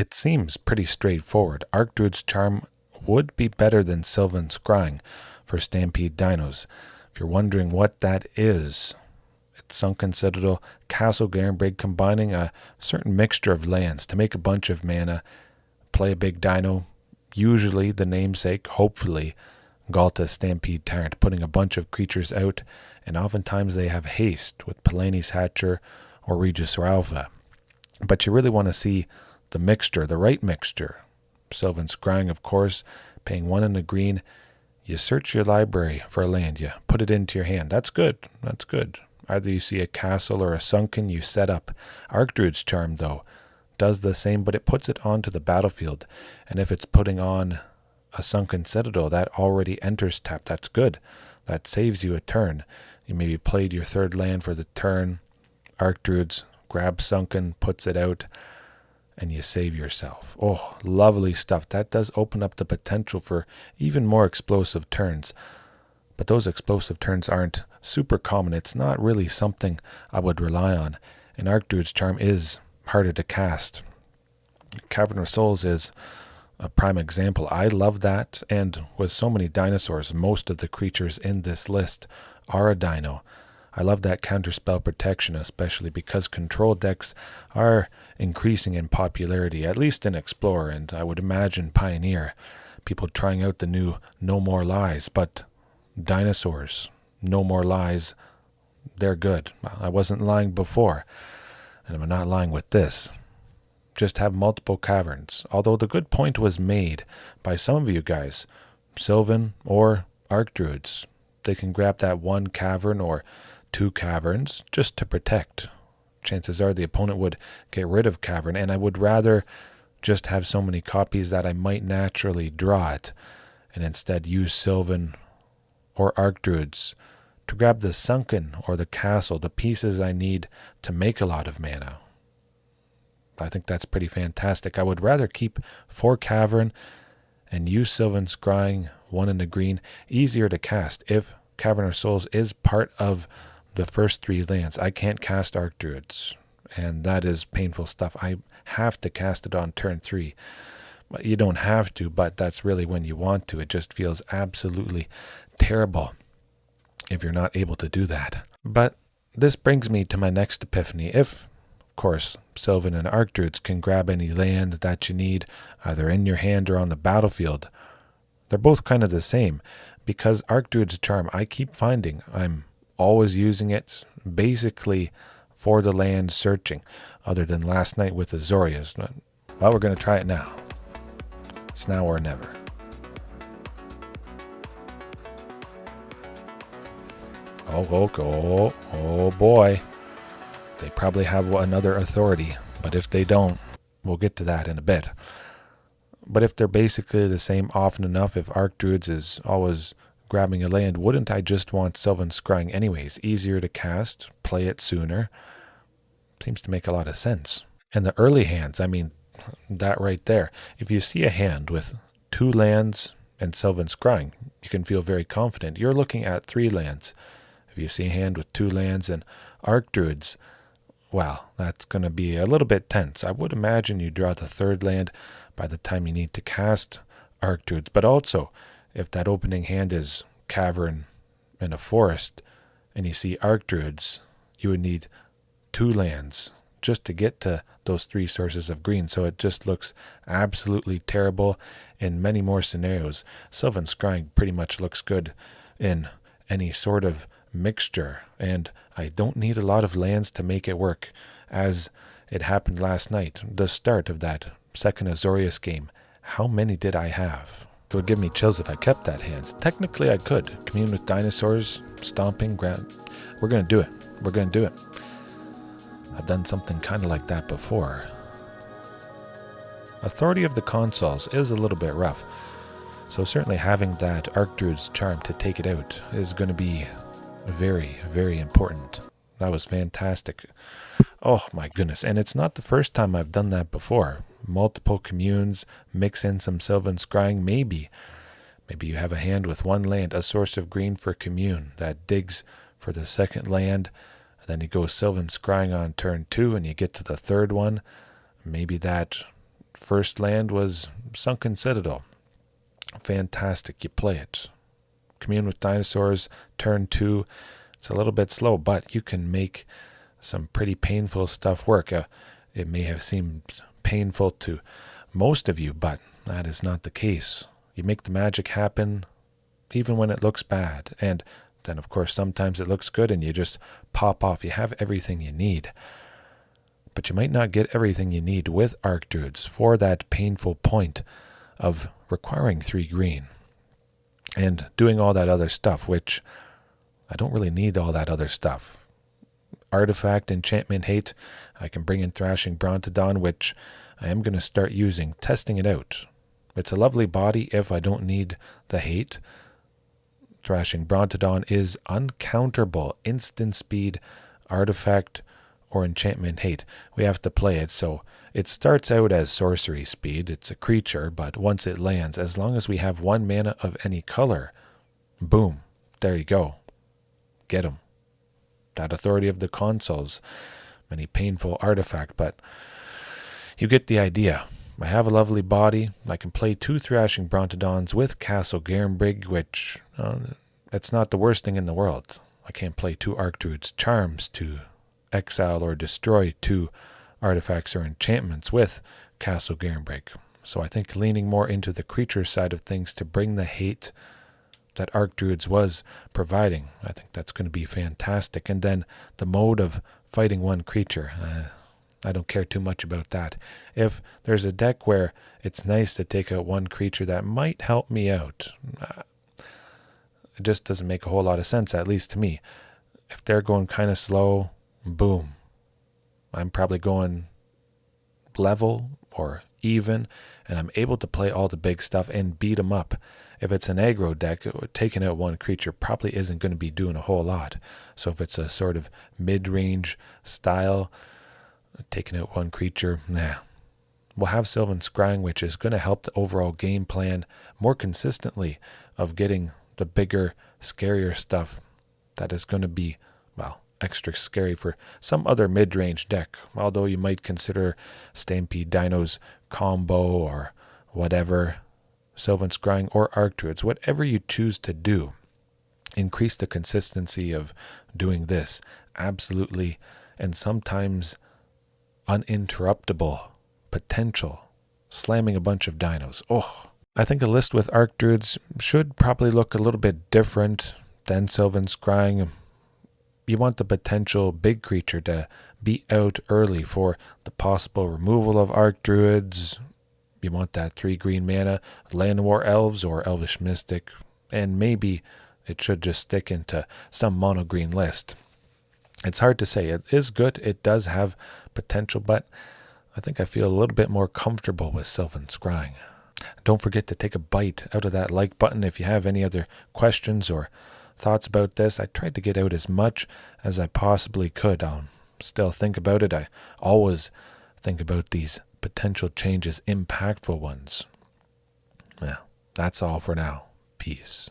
It seems pretty straightforward. Archdruid's Charm would be better than Sylvan Scrying for Stampede Dinos. If you're wondering what that is, it's Sunken Citadel, Castle Garenbrig combining a certain mixture of lands to make a bunch of mana, play a big dino, usually the namesake, hopefully, Ghalta Stampede Tyrant, putting a bunch of creatures out, and oftentimes they have haste with Palani's Hatcher or Regisaur Alpha. But you really want to see the mixture, the right mixture. Sylvan Scrying, of course, paying 1 in the green. You search your library for a land, you put it into your hand. That's good. That's good. Either you see a castle or a sunken, you set up. Archdruid's Charm, though, does the same, but it puts it onto the battlefield. And if it's putting on a Sunken Citadel, that already enters tap. That's good. That saves you a turn. You maybe played your third land for the turn. Archdruids grab Sunken, puts it out, and you save yourself. Oh, lovely stuff. That does open up the potential for even more explosive turns. But those explosive turns aren't super common. It's not really something I would rely on. And Archdruid's Charm is harder to cast. Cavern of Souls is a prime example. I love that. And with so many dinosaurs, most of the creatures in this list are a dino. I love that counterspell protection, especially because control decks are increasing in popularity, at least in Explorer, and I would imagine Pioneer. People trying out the new No More Lies, but Dinosaurs, No More Lies, they're good. I wasn't lying before, and I'm not lying with this. Just have multiple caverns, although the good point was made by some of you guys, Sylvan or Archdruids. They can grab that one cavern or 2 caverns just to protect. Chances are the opponent would get rid of cavern, and I would rather just have so many copies that I might naturally draw it, and instead use Sylvan or Archdruids to grab the sunken or the castle, the pieces I need to make a lot of mana. I think that's pretty fantastic. I would rather keep 4 cavern and use Sylvan Scrying, 1 in the green, easier to cast. If Cavern of Souls is part of the first 3 lands, I can't cast Archdruids, and that is painful stuff. I have to cast it on turn 3. But you don't have to, but that's really when you want to. It just feels absolutely terrible if you're not able to do that. But this brings me to my next epiphany. If, of course, Sylvan and Archdruids can grab any land that you need, either in your hand or on the battlefield, they're both kind of the same, because Archdruid's Charm, I keep finding I'm always using it basically for the land searching, other than last night with Azorius. Well, we're going to try it now. It's now or never. Oh boy. They probably have another authority, but if they don't, we'll get to that in a bit. But if they're basically the same often enough, if Archdruids is always grabbing a land, wouldn't I just want Sylvan Scrying anyways? Easier to cast, play it sooner. Seems to make a lot of sense. And the early hands, I mean, that right there. If you see a hand with 2 lands and Sylvan Scrying, you can feel very confident. You're looking at 3 lands. If you see a hand with 2 lands and Archdruids, well, that's going to be a little bit tense. I would imagine you draw the 3rd land by the time you need to cast Archdruids. But also, if that opening hand is cavern and a forest, and you see Archdruids, you would need 2 lands just to get to those 3 sources of green. So it just looks absolutely terrible in many more scenarios. Sylvan Scrying pretty much looks good in any sort of mixture, and I don't need a lot of lands to make it work, as it happened last night, the start of that second Azorius game. How many did I have? It would give me chills if I kept that hand. Technically I could. Commune with Dinosaurs, Stomping Ground. We're going to do it. We're going to do it. I've done something kind of like that before. Authority of the Consoles is a little bit rough, so certainly having that Archdruid's Charm to take it out is going to be very, very important. That was fantastic. Oh my goodness. And it's not the first time I've done that before. Multiple communes, mix in some Sylvan Scrying, maybe you have a hand with 1 land, a source of green for commune that digs for the 2nd land, and then you go Sylvan Scrying on turn 2 and you get to the 3rd one. Maybe that first land was Sunken Citadel. Fantastic, you play it. Commune with Dinosaurs, turn 2. It's a little bit slow, but you can make some pretty painful stuff work. It may have seemed painful to most of you, but that is not the case. You make the magic happen even when it looks bad, and then of course sometimes it looks good and you just pop off. You have everything you need, but you might not get everything you need with Archdruids for that painful point of requiring 3 green and doing all that other stuff, which I don't really need all that other stuff. Artifact, enchantment, hate. I can bring in Thrashing Brontodon, which I am going to start using, testing it out. It's a lovely body if I don't need the hate. Thrashing Brontodon is uncounterable, instant speed, artifact, or enchantment hate. We have to play it, so it starts out as sorcery speed. It's a creature, but once it lands, as long as we have 1 mana of any color, boom, there you go. Get him. That authority of the consoles. Many painful artifact, but you get the idea. I have a lovely body. I can play 2 Thrashing Brontodons with Castle Garenbrig, which it's not the worst thing in the world. I can't play 2 Archdruids Charms to exile or destroy 2 artifacts or enchantments with Castle Garenbrig. So I think leaning more into the creature side of things to bring the hate that Archdruids was providing, I think that's going to be fantastic. And then the mode of fighting 1 creature, I don't care too much about that. If there's a deck where it's nice to take out 1 creature that might help me out, it just doesn't make a whole lot of sense, at least to me. If they're going kind of slow, boom. I'm probably going level or even, and I'm able to play all the big stuff and beat them up. If it's an aggro deck, taking out 1 creature probably isn't going to be doing a whole lot. So if it's a sort of mid-range style, taking out 1 creature, nah. We'll have Sylvan Scrying, which is going to help the overall game plan more consistently of getting the bigger, scarier stuff that is going to be, well, extra scary for some other mid-range deck. Although you might consider Stampede Dinos combo or whatever, Sylvan Scrying or Archdruids, whatever you choose to do, increase the consistency of doing this. Absolutely, and sometimes uninterruptible potential, slamming a bunch of dinos. Oh, I think a list with Archdruids should probably look a little bit different than Sylvan Scrying. You want the potential big creature to be out early for the possible removal of Archdruids. You want that 3 green mana, Land War Elves or Elvish Mystic, and maybe it should just stick into some mono green list. It's hard to say. It is good. It does have potential, but I think I feel a little bit more comfortable with Sylvan Scrying. Don't forget to take a bite out of that like button if you have any other questions or thoughts about this. I tried to get out as much as I possibly could. I'll still think about it. I always think about these potential changes, impactful ones. Yeah, that's all for now. Peace.